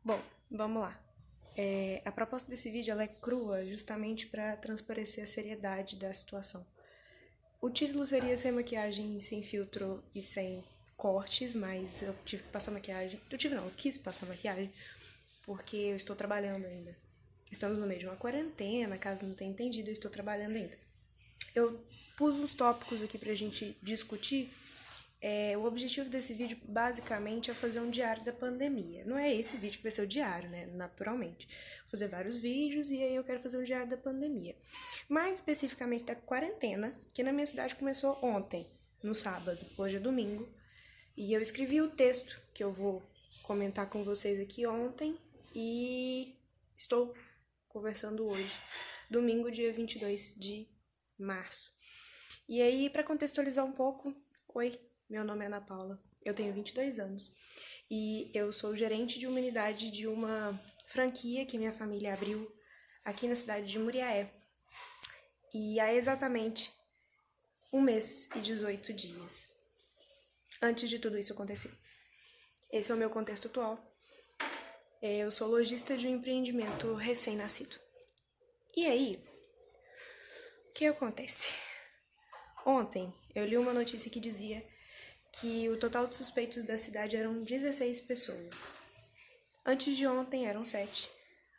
Bom, vamos lá. A proposta desse vídeo ela é crua justamente para transparecer a seriedade da situação. O título seria Sem Maquiagem, Sem Filtro e Sem Cortes, mas eu tive que passar maquiagem. Eu quis passar maquiagem porque eu estou trabalhando ainda. Estamos no meio de uma quarentena, caso não tenha entendido, eu estou trabalhando ainda. Eu pus uns tópicos aqui pra gente discutir. O objetivo desse vídeo, basicamente, é fazer um diário da pandemia. Não é esse vídeo que vai ser o diário, né? Naturalmente. Vou fazer vários vídeos e aí eu quero fazer um diário da pandemia. Mais especificamente da quarentena, que na minha cidade começou ontem, no sábado. Hoje é domingo. E eu escrevi o texto que eu vou comentar com vocês aqui ontem e estou conversando hoje, domingo, dia 22 de março. E aí, para contextualizar um pouco, oi, meu nome é Ana Paula, eu tenho 22 anos e eu sou gerente de uma unidade de uma franquia que minha família abriu aqui na cidade de Muriaé. E há exatamente 1 mês e 18 dias antes de tudo isso acontecer. Esse é o meu contexto atual. Eu sou lojista de um empreendimento recém-nascido. E aí, o que acontece? Ontem eu li uma notícia que dizia que o total de suspeitos da cidade eram 16 pessoas. Antes de ontem eram 7.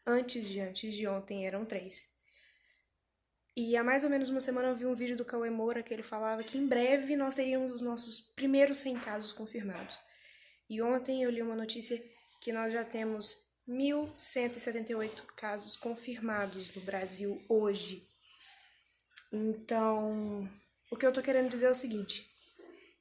Antes de ontem eram 3. E há mais ou menos uma semana eu vi um vídeo do Cauê Moura que ele falava que em breve nós teríamos os nossos primeiros 100 casos confirmados. E ontem eu li uma notícia que nós já temos 1.178 casos confirmados no Brasil hoje. Então, o que eu tô querendo dizer é o seguinte: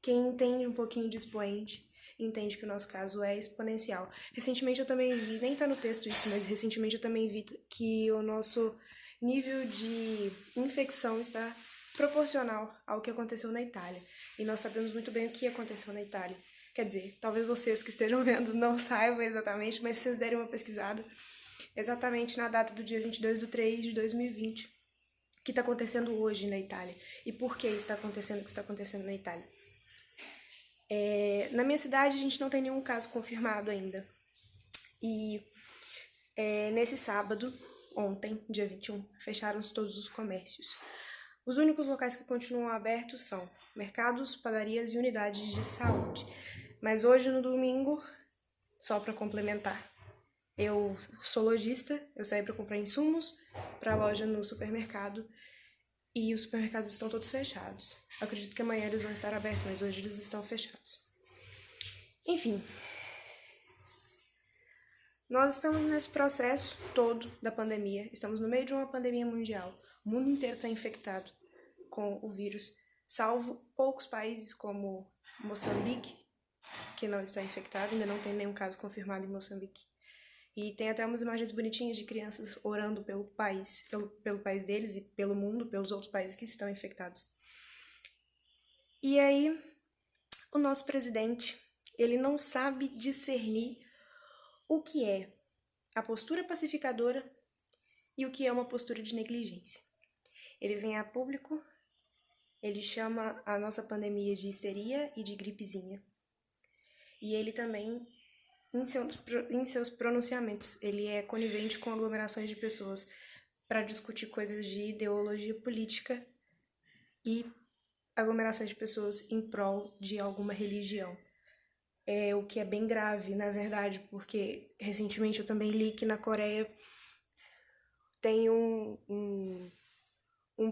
quem entende um pouquinho de expoente entende que o nosso caso é exponencial. Recentemente eu também vi, nem tá no texto isso, mas recentemente eu também vi que o nosso nível de infecção está proporcional ao que aconteceu na Itália. E nós sabemos muito bem o que aconteceu na Itália. Quer dizer, talvez vocês que estejam vendo não saibam exatamente, mas se vocês derem uma pesquisada, exatamente na data do dia 22/3/2020, o que está acontecendo hoje na Itália e por que está acontecendo o que está acontecendo na Itália. Na minha cidade a gente não tem nenhum caso confirmado ainda. E nesse sábado, ontem, dia 21, fecharam-se todos os comércios. Os únicos locais que continuam abertos são mercados, padarias e unidades de saúde. Mas hoje, no domingo, só para complementar, eu sou lojista, eu saí para comprar insumos para a loja no supermercado e os supermercados estão todos fechados. Eu acredito que amanhã eles vão estar abertos, mas hoje eles estão fechados. Enfim, nós estamos nesse processo todo da pandemia, estamos no meio de uma pandemia mundial. O mundo inteiro está infectado com o vírus, salvo poucos países como Moçambique, que não está infectado, ainda não tem nenhum caso confirmado em Moçambique. E tem até umas imagens bonitinhas de crianças orando pelo país deles e pelo mundo, pelos outros países que estão infectados. E aí, o nosso presidente, ele não sabe discernir o que é a postura pacificadora e o que é uma postura de negligência. Ele vem a público, ele chama a nossa pandemia de histeria e de gripezinha. E ele também, em seus pronunciamentos, ele é conivente com aglomerações de pessoas para discutir coisas de ideologia política e aglomerações de pessoas em prol de alguma religião. O que é bem grave, na verdade, porque recentemente eu também li que na Coreia tem um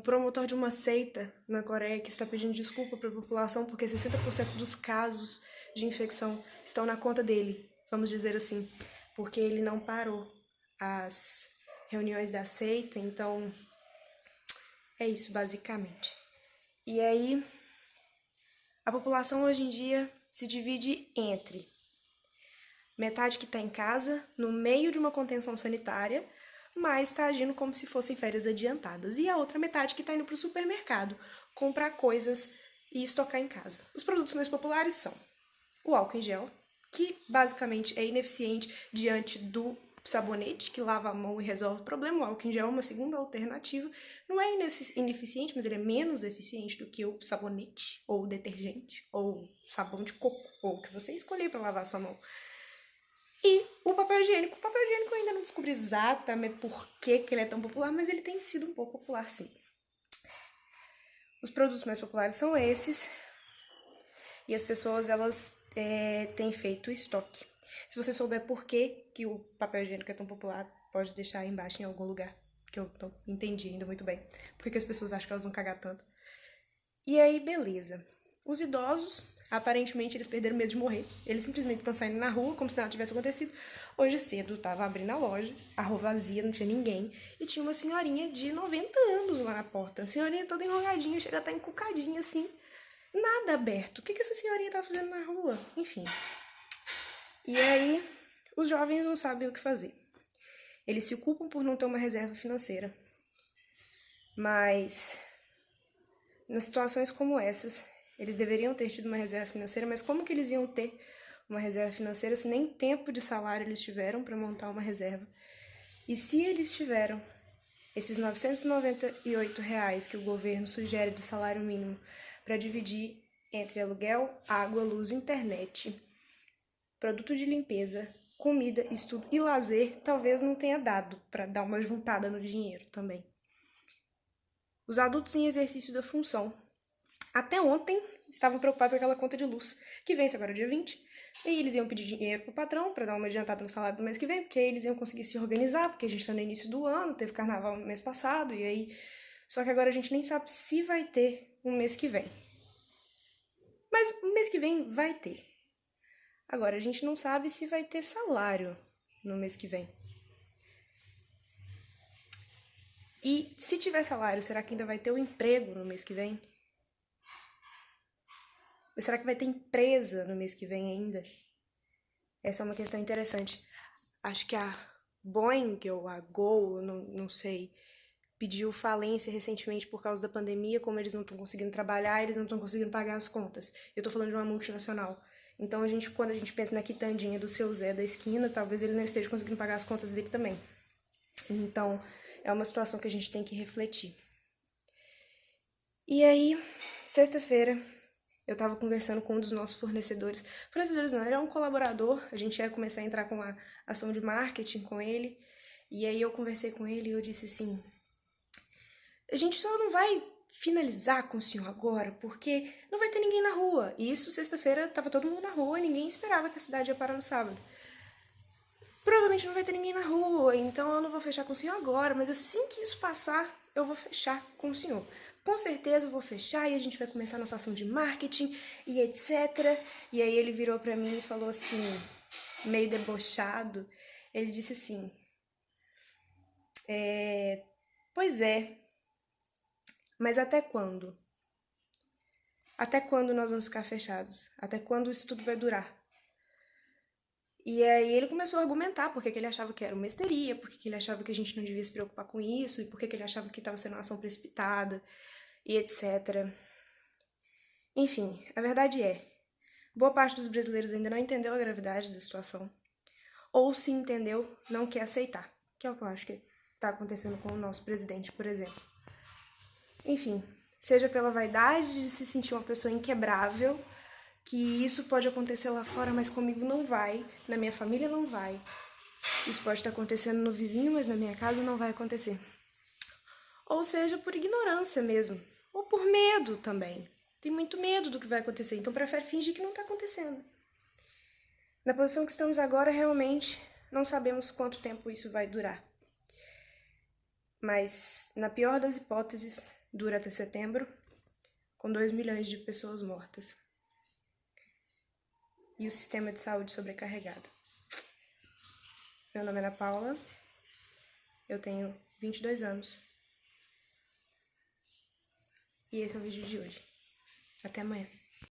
promotor de uma seita na Coreia que está pedindo desculpa para a população porque 60% dos casos de infecção estão na conta dele, vamos dizer assim, porque ele não parou as reuniões da seita. Então, é isso basicamente. E aí, a população hoje em dia se divide entre metade que está em casa, no meio de uma contenção sanitária, mas está agindo como se fossem férias adiantadas. E a outra metade que está indo para o supermercado comprar coisas e estocar em casa. Os produtos mais populares são o álcool em gel, que basicamente é ineficiente diante do sabonete, que lava a mão e resolve o problema. O álcool em gel é uma segunda alternativa. Não é ineficiente, mas ele é menos eficiente do que o sabonete, ou o detergente, ou sabão de coco, ou o que você escolher para lavar a sua mão. E o papel higiênico eu ainda não descobri exatamente por que ele é tão popular, mas ele tem sido um pouco popular, sim. Os produtos mais populares são esses, e as pessoas, elas têm feito estoque. Se você souber por que o papel higiênico é tão popular, pode deixar aí embaixo em algum lugar, que eu não entendi ainda muito bem. Por que as pessoas acham que elas vão cagar tanto. E aí, beleza. Os idosos, aparentemente, eles perderam medo de morrer. Eles simplesmente estão saindo na rua como se nada tivesse acontecido. Hoje cedo, tava abrindo a loja, a rua vazia, não tinha ninguém. E tinha uma senhorinha de 90 anos lá na porta. A senhorinha toda enroladinha, chega a estar encucadinha assim. Nada aberto. O que essa senhorinha tava fazendo na rua? Enfim. E aí, os jovens não sabem o que fazer. Eles se culpam por não ter uma reserva financeira. Mas, nas situações como essas, eles deveriam ter tido uma reserva financeira, mas como que eles iam ter uma reserva financeira se nem tempo de salário eles tiveram para montar uma reserva? E se eles tiveram esses R$ 998 que o governo sugere de salário mínimo para dividir entre aluguel, água, luz, internet, produto de limpeza, comida, estudo e lazer, talvez não tenha dado para dar uma juntada no dinheiro também. Os adultos em exercício da função, até ontem, estavam preocupados com aquela conta de luz, que vence agora dia 20, e eles iam pedir dinheiro pro patrão para dar uma adiantada no salário do mês que vem, porque aí eles iam conseguir se organizar, porque a gente tá no início do ano, teve carnaval no mês passado, e aí... Só que agora a gente nem sabe se vai ter um mês que vem. Mas o mês que vem vai ter. Agora, a gente não sabe se vai ter salário no mês que vem. E se tiver salário, será que ainda vai ter o emprego no mês que vem? Mas será que vai ter empresa no mês que vem ainda? Essa é uma questão interessante. Acho que a Boeing ou a Gol, não sei, pediu falência recentemente por causa da pandemia, como eles não estão conseguindo trabalhar, eles não estão conseguindo pagar as contas. Eu tô falando de uma multinacional. Então, quando a gente pensa na quitandinha do seu Zé da esquina, talvez ele não esteja conseguindo pagar as contas dele também. Então, é uma situação que a gente tem que refletir. E aí, sexta-feira, eu tava conversando com um dos nossos fornecedores. Fornecedores não, ele é um colaborador, a gente ia começar a entrar com a ação de marketing com ele. E aí eu conversei com ele e eu disse assim, a gente só não vai finalizar com o senhor agora, porque não vai ter ninguém na rua. E isso, sexta-feira, tava todo mundo na rua, ninguém esperava que a cidade ia parar no sábado. Provavelmente não vai ter ninguém na rua, então eu não vou fechar com o senhor agora, mas assim que isso passar, eu vou fechar com o senhor. Com certeza eu vou fechar e a gente vai começar a nossa ação de marketing e etc. E aí ele virou pra mim e falou assim, meio debochado, ele disse assim, pois é, mas até quando? Até quando nós vamos ficar fechados? Até quando isso tudo vai durar? E aí ele começou a argumentar porque que ele achava que era uma histeria, porque que ele achava que a gente não devia se preocupar com isso, e porque que ele achava que estava sendo uma ação precipitada, e etc. Enfim, a verdade é, boa parte dos brasileiros ainda não entendeu a gravidade da situação, ou se entendeu, não quer aceitar, que é o que eu acho que está acontecendo com o nosso presidente, por exemplo. Enfim, seja pela vaidade de se sentir uma pessoa inquebrável, que isso pode acontecer lá fora, mas comigo não vai, na minha família não vai. Isso pode estar acontecendo no vizinho, mas na minha casa não vai acontecer. Ou seja, por ignorância mesmo, ou por medo também. Tem muito medo do que vai acontecer, então prefere fingir que não está acontecendo. Na posição que estamos agora, realmente não sabemos quanto tempo isso vai durar. Mas, na pior das hipóteses, dura até setembro, com 2 milhões de pessoas mortas. E o sistema de saúde sobrecarregado. Meu nome é Ana Paula, eu tenho 22 anos. E esse é o vídeo de hoje. Até amanhã.